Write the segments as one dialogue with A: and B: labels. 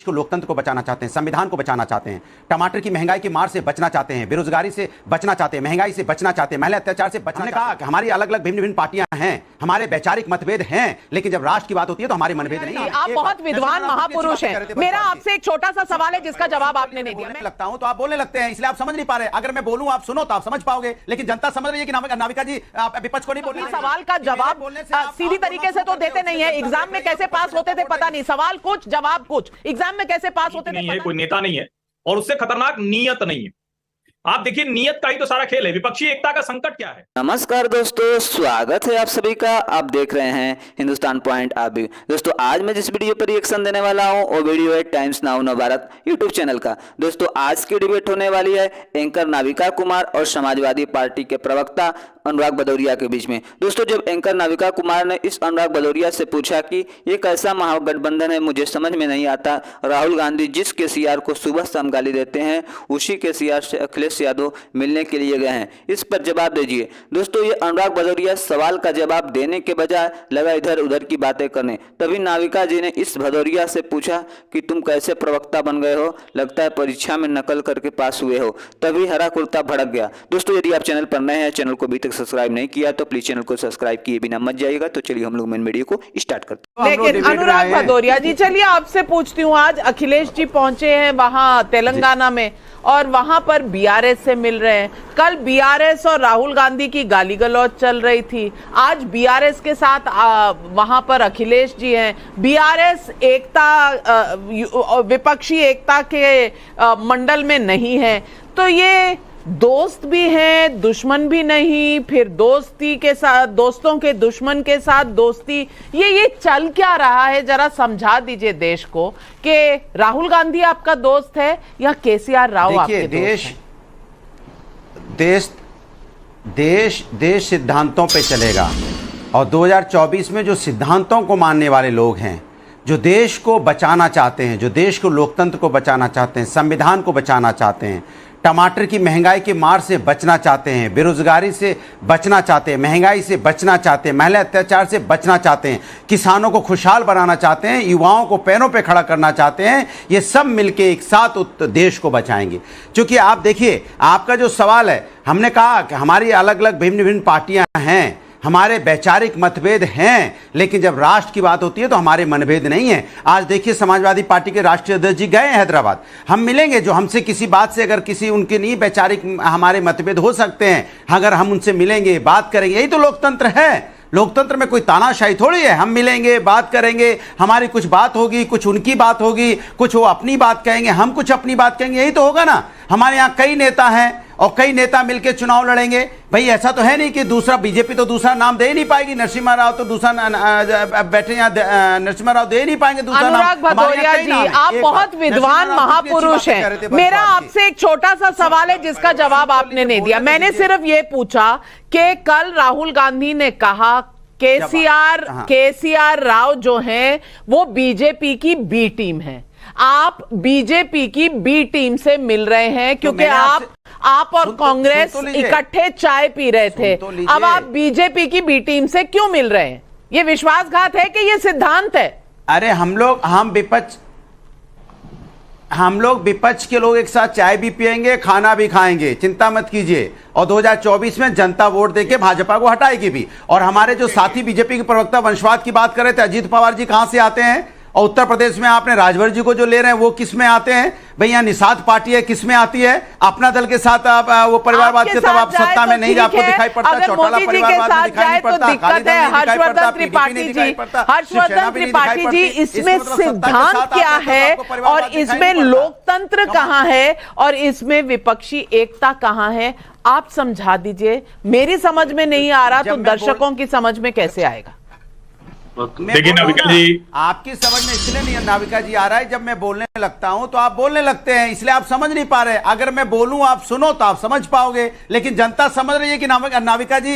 A: को लोकतंत्र को बचाना चाहते हैं, संविधान को बचाना चाहते हैं, टमाटर की महंगाई की मार से बचना चाहते हैं, बेरोजगारी से बचना चाहते हैं, महंगाई से बचना चाहते हैं, महिला अत्याचार से बचना। कहा कि हमारी अलग अलग भिन्न भिन्न पार्टियां हैं, हमारे वैचारिक मतभेद हैं, लेकिन जब राष्ट्र की बात होती है तो हमारे मनभेद नहीं।
B: आप बहुत विद्वान महापुरुष हैं। मेरा आपसे एक छोटा सा सवाल है जिसका जवाब आपने नहीं दिया।
A: मैं लगता हूं तो आप बोलने लगते हैं, इसलिए आप समझ नहीं पा रहे। अगर मैं बोलूं आप सुनो तो आप समझ पाओगे, लेकिन जनता समझ रही है कि नाविका जी विपक्ष को नहीं बोलने।
B: सवाल का जवाब सीधी तरीके से तो देते नहीं है। एग्जाम में कैसे पास होते थे पता नहीं, सवाल कुछ जवाब कुछ, एग्जाम में कैसे पास होते थे।
C: कोई नेता नहीं है और उससे खतरनाक नीयत नहीं है। आप देखिए नीयत का ही तो सारा खेल है। विपक्षी एकता का संकट क्या है?
D: नमस्कार दोस्तों, स्वागत है आप सभी का। आप देख रहे हैं हिंदुस्तान पॉइंट आप भी। दोस्तों आज मैं जिस वीडियो पर रिएक्शन देने वाला हूं वो वीडियो है times now Navbharat YouTube channel का। दोस्तों आज की डिबेट होने वाली है एंकर नाविका कुमार और समाजवादी पार्टी के प्रवक्ता अनुराग भदौरिया के बीच में। दोस्तों जब एंकर नाविका कुमार ने इस अनुराग भदौरिया से पूछा कि ये कैसा महागठबंधन है, मुझे समझ में नहीं आता, राहुल गांधी जिस केसीआर को सुबह शाम गाली देते हैं उसी केसीआर से अखिलेश यादव मिलने के लिए गए हैं, इस पर जवाब दीजिए। दोस्तों ये अनुराग भदौरिया सवाल का जवाब देने के बजाय लगा इधर उधर की बातें करने। तभी नाविका जी ने इस भदौरिया से पूछा कि तुम कैसे प्रवक्ता बन गए हो, लगता है परीक्षा में नकल करके पास हुए हो। तभी हरा कुर्ता भड़क गया। दोस्तों यदि आप चैनल पर नए हैं, चैनल को अभी तक सब्सक्राइब नहीं किया तो प्लीज चैनल को सब्सक्राइब किए बिना मत जाइएगा। तो चलिए हम लोग मेन वीडियो को स्टार्ट करते
B: हैं। लेकिन अनुराग भदौरिया जी चलिए आपसे पूछती हूँ, आज अखिलेश जी पहुंचे हैं वहां तेलंगाना में और वहां पर बीआरएस से मिल रहे हैं। कल बीआरएस और राहुल गांधी की गाली गलौज चल रही थी, आज बीआरएस के साथ वहां पर अखिलेश जी हैं। बीआरएस एकता विपक्षी एकता के मंडल में नहीं है, तो ये दोस्त भी हैं दुश्मन भी नहीं, फिर दोस्ती के साथ दोस्तों के दुश्मन के साथ दोस्ती, ये चल क्या रहा है? जरा समझा दीजिए देश को कि राहुल गांधी आपका दोस्त है या केसीआर राव आपके दोस्त हैं?
A: देश सिद्धांतों पे चलेगा और 2024 में जो सिद्धांतों को मानने वाले लोग हैं, जो देश को बचाना चाहते हैं, जो देश को लोकतंत्र को बचाना चाहते हैं, संविधान को बचाना चाहते हैं, टमाटर की महंगाई की मार से बचना चाहते हैं, बेरोजगारी से बचना चाहते हैं, महंगाई से बचना चाहते हैं, महिला अत्याचार से बचना चाहते हैं, किसानों को खुशहाल बनाना चाहते हैं, युवाओं को पैरों पे खड़ा करना चाहते हैं, ये सब मिलके एक साथ देश को बचाएंगे। क्योंकि आप देखिए आपका जो सवाल है, हमने कहा कि हमारी अलग अलग भिन्न भिन्न पार्टियां हैं, हमारे वैचारिक मतभेद हैं, लेकिन जब राष्ट्र की बात होती है तो हमारे मनभेद नहीं है। आज देखिए समाजवादी पार्टी के राष्ट्रीय अध्यक्ष जी गए हैदराबाद, हम मिलेंगे। जो हमसे किसी बात से अगर किसी उनके नहीं वैचारिक हमारे मतभेद हो सकते हैं, अगर हम उनसे मिलेंगे बात करेंगे, यही तो लोकतंत्र है। लोकतंत्र में कोई तानाशाही थोड़ी है। हम मिलेंगे बात करेंगे, हमारी कुछ बात होगी, कुछ उनकी बात होगी, कुछ वो अपनी बात कहेंगे, हम कुछ अपनी बात कहेंगे, यही तो होगा ना। हमारे यहाँ कई नेता हैं और कई नेता मिलकर चुनाव लड़ेंगे। भाई ऐसा तो है नहीं कि दूसरा बीजेपी तो दूसरा नाम दे ही नहीं पाएगी, नरसिम्हा राव तो दूसरा बैठे यहाँ नरसिम्हा राव दे ही नहीं पाएंगे दूसरा नाम।
B: अनुराग भदौरिया जी आप बहुत विद्वान महापुरुष हैं। मेरा आपसे एक छोटा सा सवाल है जिसका जवाब आपने नहीं दिया। मैंने सिर्फ ये पूछा कि कल राहुल गांधी ने कहा केसीआर राव जो हैं वो बीजेपी की बी टीम है। आप बीजेपी की बी टीम से मिल रहे हैं क्योंकि आप और कांग्रेस इकट्ठे चाय पी रहे थे। अब आप बीजेपी की बी टीम से क्यों मिल रहे हैं? ये विश्वासघात है कि ये सिद्धांत है?
A: अरे हम लोग विपक्ष के लोग एक साथ चाय भी पिएंगे, खाना भी खाएंगे, चिंता मत कीजिए। और 2024 में जनता वोट देके भाजपा को हटाएगी भी। और हमारे जो साथी बीजेपी के प्रवक्ता वंशवाद की बात कर रहे थे, अजीत पवार जी कहां से आते हैं? और उत्तर प्रदेश में आपने राजभर जी को जो ले रहे हैं वो किस में आते हैं? भाई यहाँ निषाद पार्टी है, किस में आती है? अपना दल के साथ आप वो परिवारवाद के, तब आप सत्ता में नहीं, आपको दिखाई पड़ता, चौटाला परिवारवाद में दिखाई नहीं पड़ता,
B: हर्षवर्धन त्रिपाठी जी इसमें सिद्धांत क्या है और इसमें लोकतंत्र कहां है और इसमें विपक्षी एकता कहां है? आप समझा दीजिए। मेरी समझ में नहीं आ रहा तो दर्शकों की समझ में कैसे आएगा?
C: देखिए नाविका जी,
A: आपकी समझ में इसलिए नहीं नाविका जी आ रहा है, जब मैं बोलने लगता हूं तो आप बोलने लगते हैं, इसलिए आप समझ नहीं पा रहे। अगर मैं बोलूं आप सुनो तो आप समझ पाओगे, लेकिन जनता समझ रही है कि नाविका जी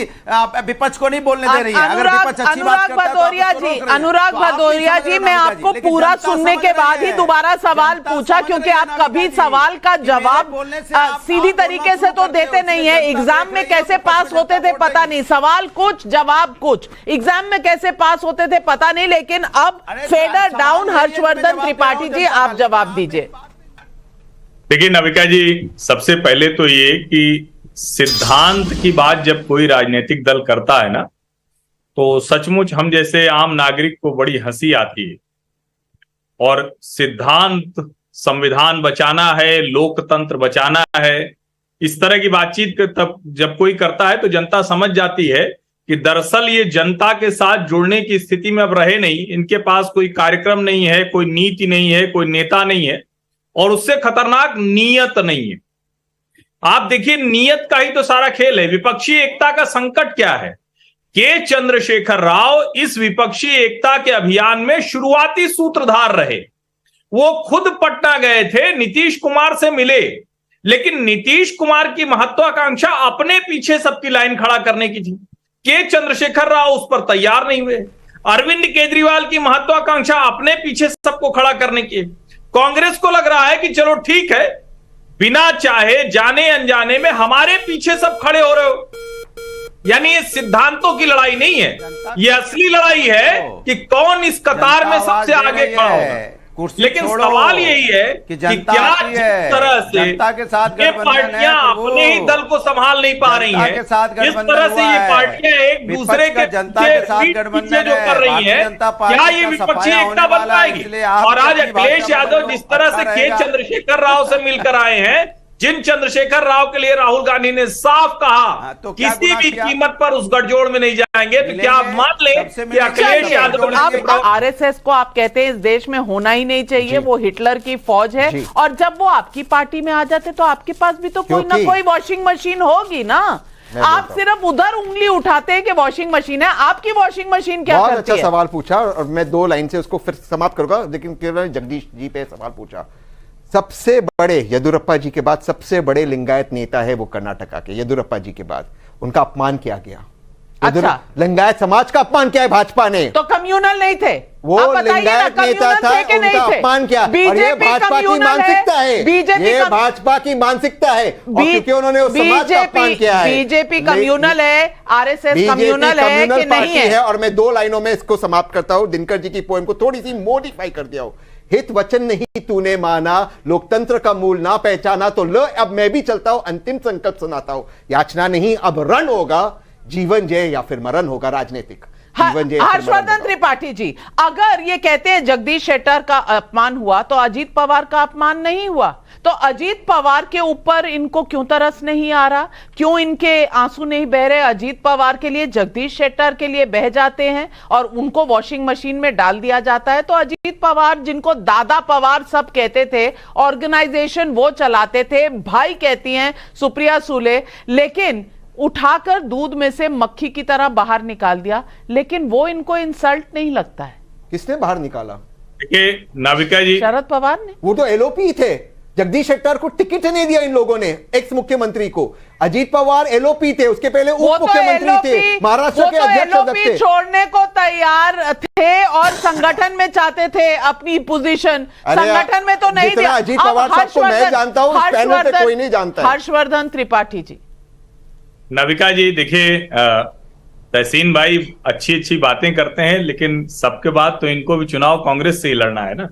A: विपक्ष को नहीं बोलने दे रही है। अगर विपक्ष अच्छी बात करता है तो
B: अनुराग भदौरिया जी मैं आपको पूरा सुनने के बाद ही दोबारा सवाल पूछा, क्योंकि आप कभी सवाल का जवाब सीधी तरीके से तो देते नहीं है। एग्जाम में कैसे पास होते थे पता नहीं, सवाल कुछ जवाब कुछ, एग्जाम में कैसे पास होते सोचते थे पता नहीं, लेकिन अब फेडर डाउन हर्षवर्धन त्रिपाठी जी, आप जवाब दीजिए।
C: देखिए नविका जी, सबसे पहले तो ये कि सिद्धांत की बात जब कोई राजनीतिक दल करता है ना, तो सचमुच हम जैसे आम नागरिक को बड़ी हंसी आती है। और सिद्धांत संविधान बचाना है, लोकतंत्र बचाना है, इस तरह की बातचीत तब जब कोई करता है तो जनता समझ जाती है कि दरअसल ये जनता के साथ जुड़ने की स्थिति में अब रहे नहीं। इनके पास कोई कार्यक्रम नहीं है, कोई नीति नहीं है, कोई नेता नहीं है, और उससे खतरनाक नीयत नहीं है। आप देखिए, नीयत का ही तो सारा खेल है। विपक्षी एकता का संकट क्या है? के चंद्रशेखर राव इस विपक्षी एकता के अभियान में शुरुआती सूत्रधार रहे। वो खुद पटना गए थे, नीतीश कुमार से मिले, लेकिन नीतीश कुमार की महत्वाकांक्षा अपने पीछे सबकी लाइन खड़ा करने की थी। के चंद्रशेखर राव उस पर तैयार नहीं हुए। अरविंद केजरीवाल की महत्वाकांक्षा अपने पीछे सबको खड़ा करने की। कांग्रेस को लग रहा है कि चलो ठीक है, बिना चाहे जाने अनजाने में हमारे पीछे सब खड़े हो रहे हो। यानी ये सिद्धांतों की लड़ाई नहीं है, ये असली लड़ाई है कि कौन इस कतार में सबसे आगे खड़ा होगा। लेकिन सवाल यही है कि क्या जिस तरह से ये पार्टियां अपने ही दल को संभाल नहीं पा रही हैं, जिस तरह से ये पार्टियां एक दूसरे के पीछे जो कर रही हैं, क्या ये विपक्षी एकता बन पाएगी? और आज अखिलेश यादव जिस तरह से के चंद्रशेखर राव से मिलकर आए हैं, जिन चंद्रशेखर राव के लिए राहुल गांधी ने साफ कहा तो किसी भी कीमत पर उस गठजोड़ में नहीं जाएंगे, तो क्या आप मान लें कि अखिलेश यादव
B: आरएसएस को आप कहते हैं इस देश में होना ही नहीं चाहिए, वो हिटलर की फौज है, और जब वो आपकी पार्टी में आ जाते तो आपके पास भी तो कोई ना कोई वॉशिंग मशीन होगी ना। आप सिर्फ उधर उंगली उठाते हैं कि वॉशिंग मशीन है, आपकी वॉशिंग मशीन क्या करती है?
E: बहुत अच्छा सवाल पूछा, और मैं 2 लाइन से उसको फिर समाप्त करूंगा, लेकिन केवल जगदीश जी पे सवाल पूछा। सबसे बड़े येदियुरप्पा जी के बाद सबसे बड़े लिंगायत नेता है वो कर्नाटका के। येदियुरप्पा जी के बाद उनका अपमान किया गया।
B: अच्छा,
E: लिंगायत समाज का अपमान किया है भाजपा ने।
B: तो कम्युनल नहीं थे
E: वो, लिंगायत नेता था, उनका अपमान किया। और ये भाजपा की मानसिकता है, ये भाजपा की मानसिकता है, क्योंकि उन्होंने उस समाज का अपमान किया है।
B: बीजेपी कम्युनल है, आरएसएस कम्युनल है कि नहीं है?
E: और मैं 2 लाइनों में इसको समाप्त करता हूं। दिनकर जी की पोएम को थोड़ी सी मॉडिफाई कर दिया हूं। हित वचन नहीं तूने माना, लोकतंत्र का मूल ना पहचाना, तो लो अब मैं भी चलता हूं, अंतिम संकल्प सुनाता हूं। याचना नहीं अब रण होगा, जीवन जय या फिर मरण होगा राजनीतिक।
B: हर्षवर्धन त्रिपाठी जी, अगर ये कहते हैं जगदीश शेट्टर का अपमान हुआ तो अजीत पवार का अपमान नहीं हुआ, तो अजीत पवार के ऊपर इनको क्यों तरस नहीं आ रहा? क्यों इनके आंसू नहीं बह रहे? अजीत पवार के लिए, जगदीश शेट्टर के लिए बह जाते हैं और उनको वॉशिंग मशीन में डाल दिया जाता है। तो अजीत पवार, जिनको दादा पवार सब कहते थे, ऑर्गेनाइजेशन वो चलाते थे, भाई कहती हैं सुप्रिया सुले, लेकिन उठाकर दूध में से मक्खी की तरह बाहर निकाल दिया। लेकिन वो इनको इंसल्ट नहीं लगता है?
E: किसने बाहर निकाला?
C: देखिए नाविका जी,
B: शरद पवार ने।
E: वो तो एलओपी थे। जगदीश शेट्टर को टिकट नहीं दिया इन लोगों ने, एक्स मुख्यमंत्री को। अजीत पवार एलओपी थे, उसके पहले उप मुख्यमंत्री थे, महाराष्ट्र के अध्यक्ष थे।
B: छोड़ने को तैयार थे और संगठन में चाहते थे अपनी पोजीशन, संगठन में तो नहीं दिया।
E: अजीत पवार साहब को मैं जानता हूं, इस पैनल पे कोई नहीं जानता है।
B: हर्षवर्धन त्रिपाठी जी।
C: नविका जी देखिए, तहसीन भाई अच्छी बातें करते हैं, लेकिन सबके बाद तो इनको भी चुनाव कांग्रेस से ही लड़ना है ना,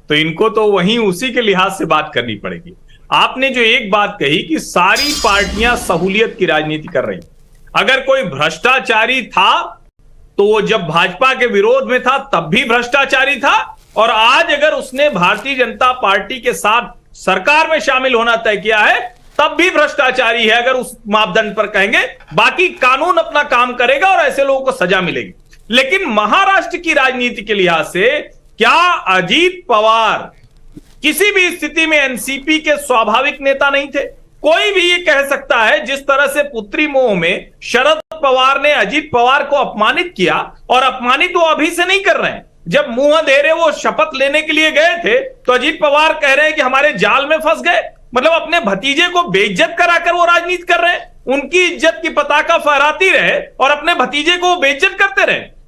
C: तो इनको तो वहीं उसी के लिहाज से बात करनी पड़ेगी। आपने जो एक बात कही कि सारी पार्टियां सहूलियत की राजनीति कर रही, अगर कोई भ्रष्टाचारी था तो वो जब भाजपा के विरोध में था तब भी भ्रष्टाचारी था, और आज अगर उसने भारतीय जनता पार्टी के साथ सरकार में शामिल होना तय किया है तब भी भ्रष्टाचारी है, अगर उस मापदंड पर कहेंगे। बाकी कानून अपना काम करेगा और ऐसे लोगों को सजा मिलेगी। लेकिन महाराष्ट्र की राजनीति के लिहाज से क्या अजीत पवार किसी भी स्थिति में एनसीपी के स्वाभाविक नेता नहीं थे? कोई भी ये कह सकता है, जिस तरह से पुत्री मोह में शरद पवार ने अजीत पवार को अपमानित किया, और अपमानित वो अभी से नहीं कर रहे हैं, जब मुंह अंधेरे वो शपथ लेने के लिए गए थे तो अजीत पवार कह रहे हैं कि हमारे जाल में फंस गए। मतलब अपने भतीजे को बेइज्जत कराकर वो राजनीति कर रहे हैं। उनकी इज्जत की पताका फहराती रहे और अपने भतीजे को बेइज्जत करते रहे।